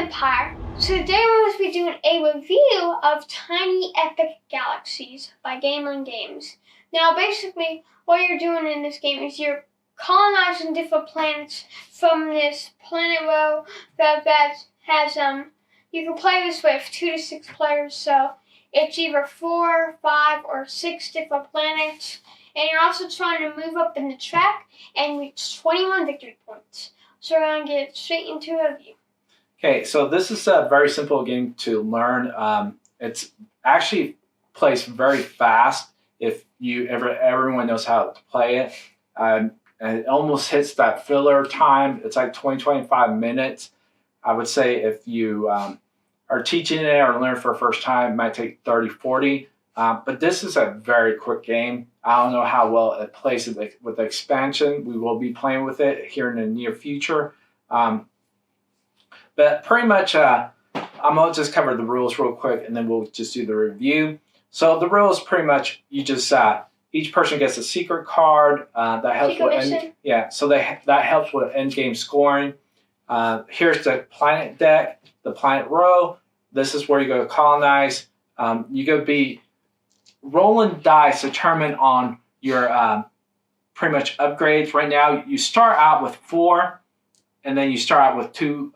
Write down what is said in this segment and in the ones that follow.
Empire. So today we're going to be doing a review of Tiny Epic Galaxies by Gamelyn Games. Now basically what you're doing in this game is you're colonizing different planets from this planet row that has you can play this with 2 to 6 players, so it's either 4, 5, or 6 different planets. And you're also trying to move up in the track and reach 21 victory points. So we're going to get straight into a review. Okay, so this is a very simple game to learn. It's actually plays very fast if everyone knows how to play it. And it almost hits that filler time. It's like 20-25 minutes. I would say if you are teaching it or learn for the first time, it might take 30-40. But this is a very quick game. I don't know how well it plays with the expansion. We will be playing with it here in the near future. But pretty much, I'm going to just cover the rules real quick, and then we'll just do the review. So the rules pretty much, you just, each person gets a secret card that helps with, so that helps with end-game scoring. Here's the planet deck, the planet row. This is where you go to colonize. You go be rolling dice determine on your pretty much upgrades. Right now, you start out with 4. And then you start out with 2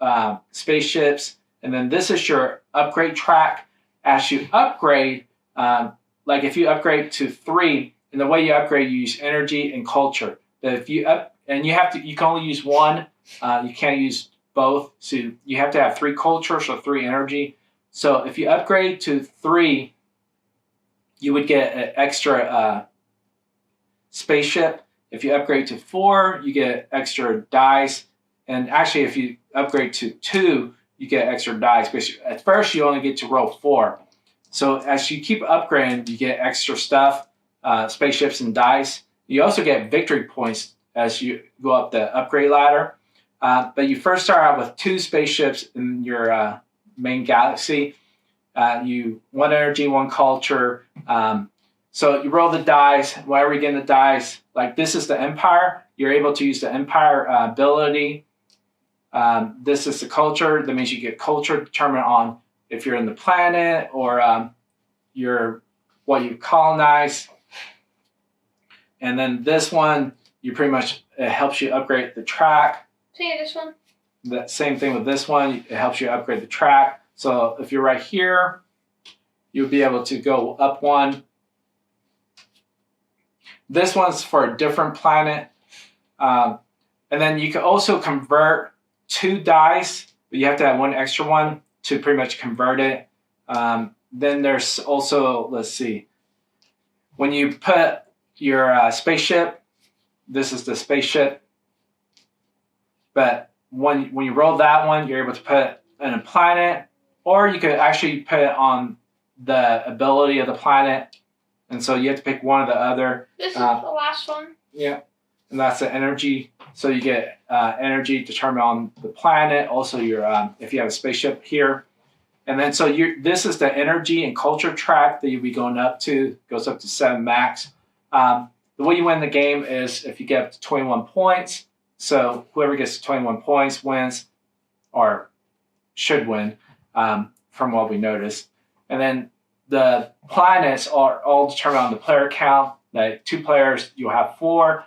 spaceships. And then this is your upgrade track. As you upgrade, like if you upgrade to 3, and the way you upgrade, you use energy and culture. But if you you can only use 1. You can't use both. So you have to have 3 cultures or 3 energy. So if you upgrade to 3, you would get an extra spaceship. If you upgrade to 4, you get extra dice. And actually, if you upgrade to 2, you get extra dice. But at first, you only get to roll 4. So as you keep upgrading, you get extra stuff, spaceships and dice. You also get victory points as you go up the upgrade ladder. But you first start out with 2 spaceships in your main galaxy. 1 energy, 1 culture. So you roll the dice. Whenever you get the dice, like this is the Empire. You're able to use the Empire ability. This is the culture. That means you get culture determined on if you're in the planet or what you colonize. And then this one, you pretty much, it helps you upgrade the track. See this one? The same thing with this one. It helps you upgrade the track. So if you're right here, you'll be able to go up 1. This one's for a different planet. And then you can also convert 2 dice, but you have to have 1 extra one to pretty much convert it. Then there's also, let's see, when you put your spaceship, this is the spaceship, but when you roll that one, you're able to put it in a planet, or you could actually put it on the ability of the planet, and so you have to pick one or the other. This is the last one. Yeah. And that's the energy. So you get energy determined on the planet. Also, your if you have a spaceship here, and then so this is the energy and culture track that you'll be going up to. Goes up to 7 max. The way you win the game is if you get up to 21 points. So whoever gets to 21 points wins, or should win, from what we noticed. And then the planets are all determined on the player count. Like 2 players, you'll have 4.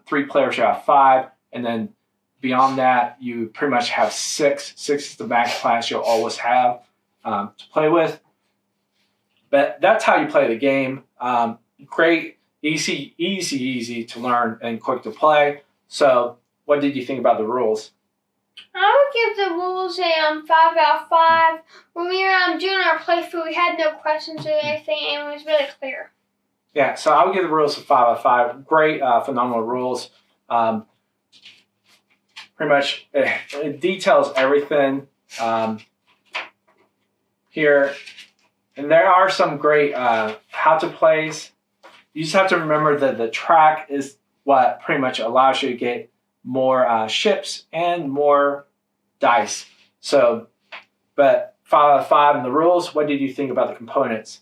3 players, you have 5, and then beyond that, you pretty much have 6. 6 is the max class you'll always have to play with. But that's how you play the game. Great, easy to learn and quick to play. So, what did you think about the rules? I would give the rules a 5 out of 5. When we were doing our playthrough, we had no questions or anything, and it was really clear. Yeah, so I would give the rules a 5 out of 5. Great, phenomenal rules. Pretty much, it details everything here. And there are some great how to plays. You just have to remember that the track is what pretty much allows you to get more ships and more dice. So, but 5 out of 5 in the rules. What did you think about the components?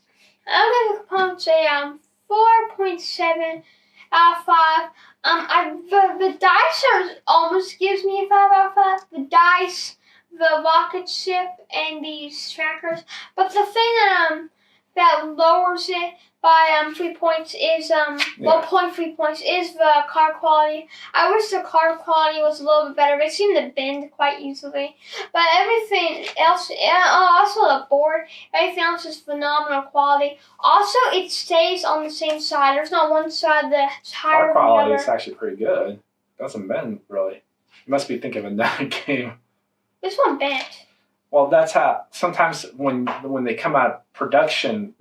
I'll give the components a 4.7 out of 5. The dice almost gives me a 5 out of 5. The dice the rocket ship and these trackers. But the thing that lowers it by 3 points is 0.3 points is the card quality. I wish the card quality was a little bit better. It seemed to bend quite easily. But everything else, also the board, everything else is phenomenal quality. Also, it stays on the same side. There's not one side that's higher than the other. Card quality is actually pretty good. It doesn't bend really. You must be thinking of another game. This one bent. Well, that's how sometimes when they come out of production,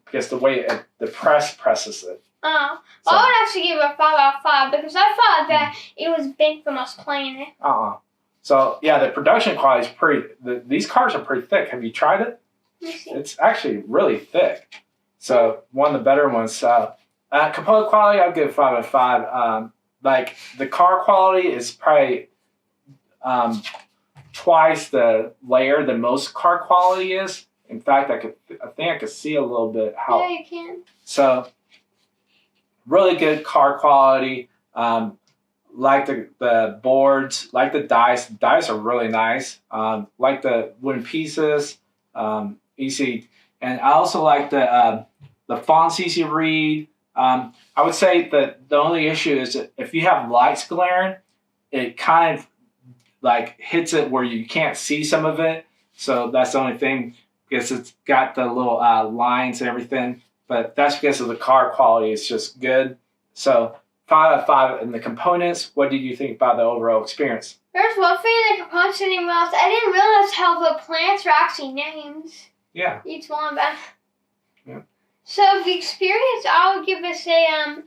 because the way the press presses it. I would actually give it a 5 out of 5 because I thought that it was bent from us playing it. So yeah, the production quality is pretty. These cards are pretty thick. Have you tried it? Let me see. It's actually really thick. So one of the better ones. Component quality, I'll give 5 out of 5. Like the card quality is probably twice the layer than most card quality is. In fact, I think I could see a little bit how. Yeah, you can. So, really good card quality. Like the boards, like the dice. The dice are really nice. Like the wooden pieces, easy. And I also like the font's easy to read. I would say that the only issue is that if you have lights glaring, it kind of like hits it where you can't see some of it. So that's the only thing. Because it's got the little lines and everything, but that's because of the card quality. It's just good. So 5 out of 5 in the components. What did you think about the overall experience? There's one thing in the components I didn't realize. I didn't realize how the plants are actually names. Yeah. Each one, but yeah. So the experience, I would give this a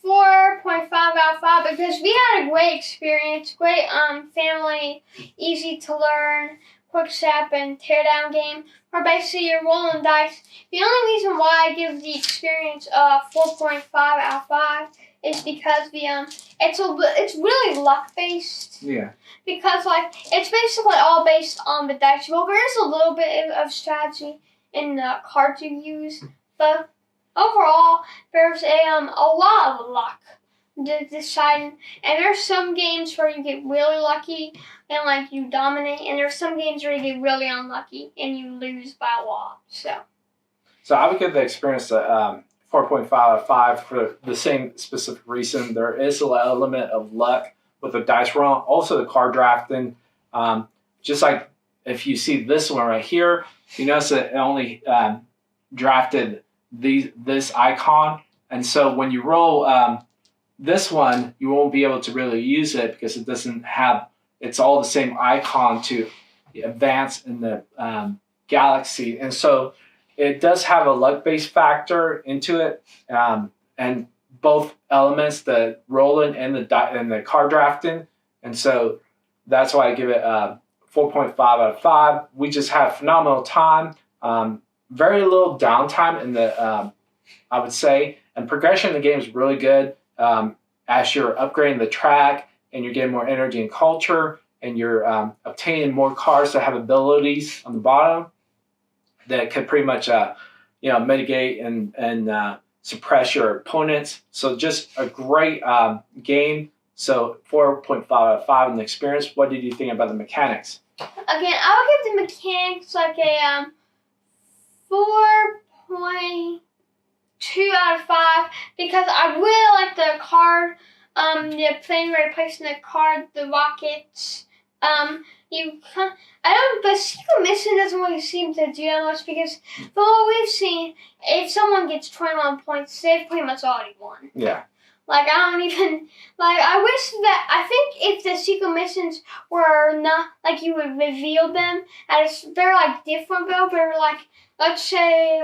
4.5 out of 5 because we had a great experience, great family, easy to learn, quick step and teardown game. Or basically you're rolling dice. The only reason why I give the experience 4.5 out of 5 is because it's really luck based. Yeah. Because it's basically all based on the dice roll. There is a little bit of strategy in the cards you use, but overall there's a lot of luck deciding. And there's some games where you get really lucky and you dominate, and there's some games where you get really unlucky and you lose by a lot. So I would give the experience a 4.5 out of 5 for the same specific reason. There is an element of luck with the dice roll, also the card drafting. Just like if you see this one right here, you notice that it only drafted this icon, and so when you roll this one, you won't be able to really use it because it doesn't have. It's all the same icon to advance in the galaxy, and so it does have a luck-based factor into it, and both elements, the rolling and the card drafting, and so that's why I give it 4.5 out of 5. We just had phenomenal time, very little downtime in the, I would say, and progression in the game is really good as you're upgrading the track. And you're getting more energy and culture, and you're obtaining more cards that have abilities on the bottom that could pretty much, mitigate and suppress your opponents. So just a great game. So 4.5 out of 5 in the experience. What did you think about the mechanics? Again, I would give the mechanics a 4.2 out of 5 because I really like the card. The plane where you're placing the card, the rockets. But Secret Mission doesn't really seem to do that much because from what we've seen, if someone gets 21 points, they've pretty much already won. Yeah. I think if the secret missions were not, you would reveal them, and they're different though, let's say,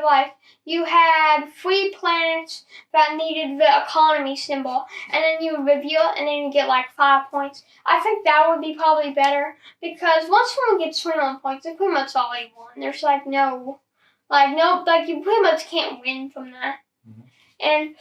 you had 3 planets that needed the economy symbol, and then you would reveal it, and then you get 5 points. I think that would be probably better, because once someone gets 21 points, they pretty much already won. There's you pretty much can't win from that. Mm-hmm. And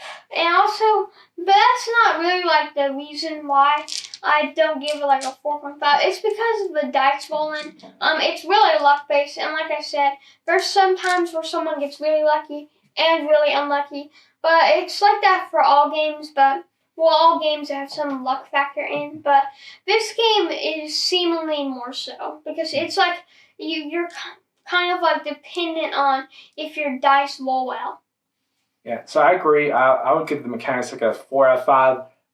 also, but that's not really the reason why I don't give it a 4.5. It's because of the dice rolling. It's really luck based, and like I said, there's some times where someone gets really lucky and really unlucky. But it's like that for all games. But well, all games have some luck factor in, but this game is seemingly more so because it's like you're kind of like dependent on if your dice roll well. Yeah, so I agree. I would give the mechanics like a 4 out of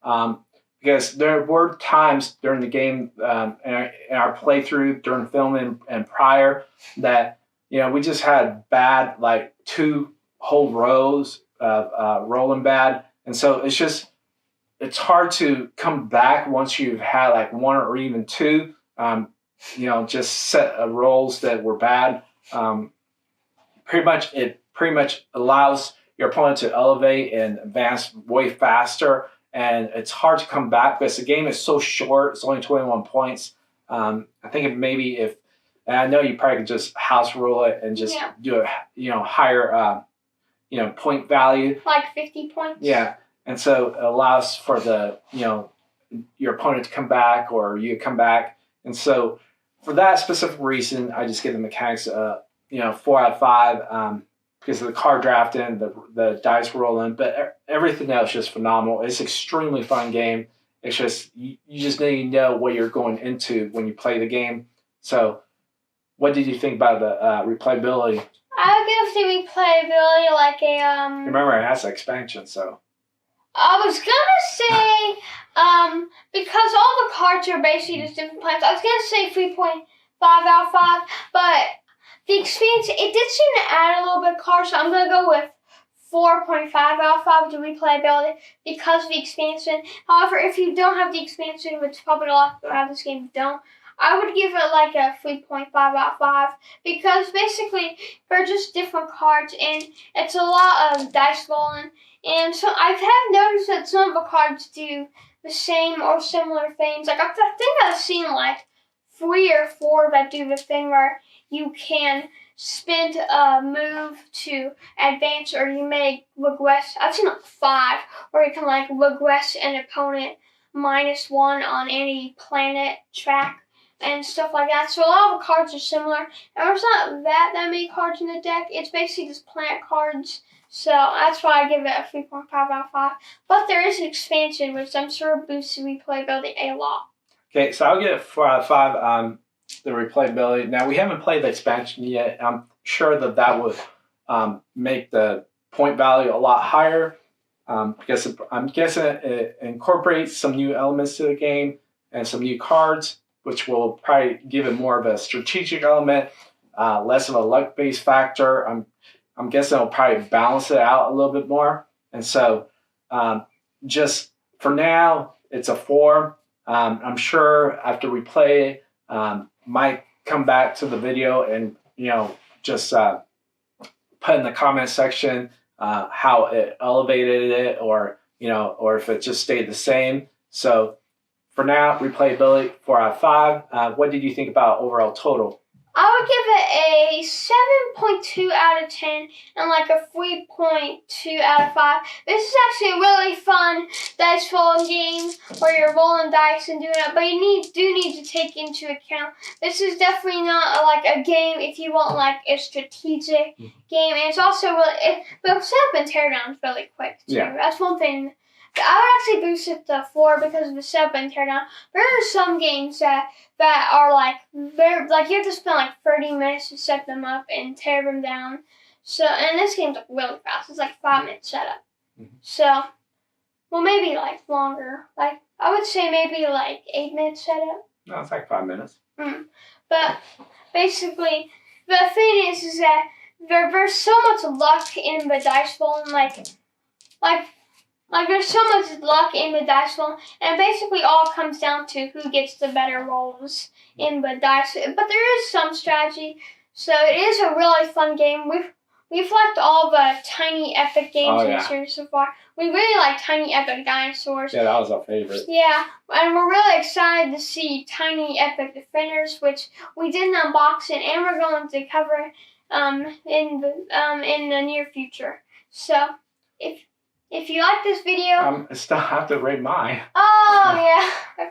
5 because there were times during the game in our playthrough during filming and prior that we just had bad like 2 whole rows of rolling bad, and so it's hard to come back once you've had like 1 or even 2. Just set of rolls that were bad. It pretty much allows your opponent to elevate and advance way faster, and it's hard to come back because the game is so short. It's only 21 points. I think and I know you probably could just house rule it and just do a higher point value, like 50 points. Yeah, and so it allows for the your opponent to come back or you come back, and so for that specific reason, I just give the mechanics 4 out of 5. Because of the card drafting, the dice rolling, but everything else is just phenomenal. It's an extremely fun game. It's just you just need to know what you're going into when you play the game. So, what did you think about the replayability? I would give the replayability like a Remember, it has an expansion, so. I was gonna say because all the cards are basically just different plans. I was gonna say 3.5 out of 5, but the expansion, it did seem to add a little bit of cards, so I'm going to go with 4.5 out of 5 to replayability because of the expansion. However, if you don't have the expansion, which probably a lot of people have this game don't, I would give it like a 3.5 out of 5 because basically they're just different cards and it's a lot of dice rolling. And so I have noticed that some of the cards do the same or similar things. Like I think I've seen like 3 or 4 that do the thing where you can spend a move to advance, or you may regress. I've seen like 5, where you can like regress an opponent -1 on any planet track and stuff like that. So a lot of the cards are similar. And there's not that many cards in the deck. It's basically just planet cards. So that's why I give it a 3.5 out of 5. But there is an expansion, which I'm sure boosts the replayability a lot. Okay, so I'll give it 4 out of 5. The replayability. Now, we haven't played the expansion yet. I'm sure that would make the point value a lot higher because I'm guessing it incorporates some new elements to the game and some new cards, which will probably give it more of a strategic element, less of a luck-based factor. I'm guessing it'll probably balance it out a little bit more. And so just for now, it's a 4. I'm sure after we play might come back to the video and just put in the comment section how it elevated it or if it just stayed the same. So for now, replayability 4 out of 5. What did you think about overall total? I would give it a 7.2 out of 10 and like a 3.2 out of 5. This is actually a really fun dice rolling game where you're rolling dice and doing it, but you do need to take into account this is definitely not like a game if you want like a strategic game, and it's also really but set up and tear down really quick too. Yeah. That's one thing. I would actually boost it to 4 because of the setup and tear down. There are some games that are like you have to spend like 30 minutes to set them up and tear them down. So and this game's like really fast. It's like 5-minute setup. Mm-hmm. So well maybe like longer. Like I would say maybe like 8-minute setup. No, it's like 5 minutes. But basically the thing is that there's so much luck in the dice rolling like there's so much luck in the dice roll, and basically all comes down to who gets the better rolls in the dice. But there is some strategy, so it is a really fun game. We've liked all the Tiny Epic games in the series so far. We really like Tiny Epic Dinosaurs. Yeah, that was our favorite. Yeah, and we're really excited to see Tiny Epic Defenders, which we did an unboxing, and we're going to cover in the near future. So if you like this video... I still have to rate mine. Oh, yeah.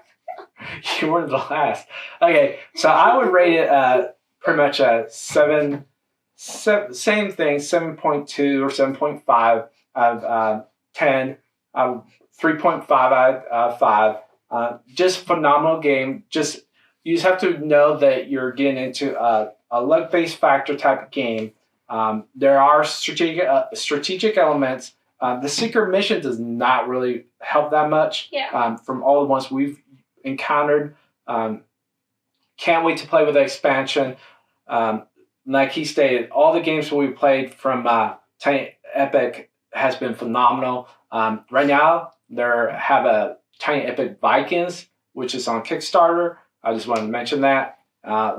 You were the last. Okay, so I would rate it pretty much a 7, same thing, 7.2 or 7.5 out of 10. 3.5 out of 5. Just phenomenal game. You just have to know that you're getting into a luck-based factor type of game. There are strategic elements. The secret mission does not really help that much. Yeah. From all the ones we've encountered. Can't wait to play with the expansion. Like he stated, all the games we played from Tiny Epic has been phenomenal. Right now, they have a Tiny Epic Vikings, which is on Kickstarter. I just wanted to mention that.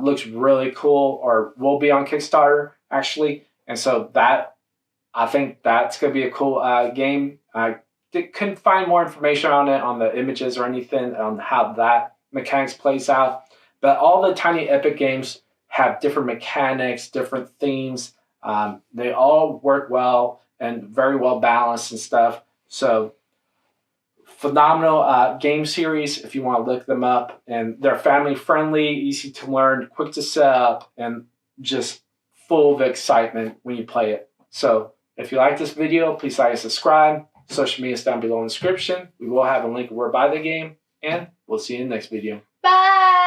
Looks really cool, or will be on Kickstarter, actually. And so I think that's going to be a cool game. I couldn't find more information on it, on the images or anything, on how that mechanics plays out. But all the Tiny Epic games have different mechanics, different themes. They all work well and very well balanced and stuff. So phenomenal game series if you want to look them up. And they're family friendly, easy to learn, quick to set up, and just full of excitement when you play it. So if you like this video, please like and subscribe. Social media is down below in the description. We will have a link where to buy the game, and we'll see you in the next video. Bye.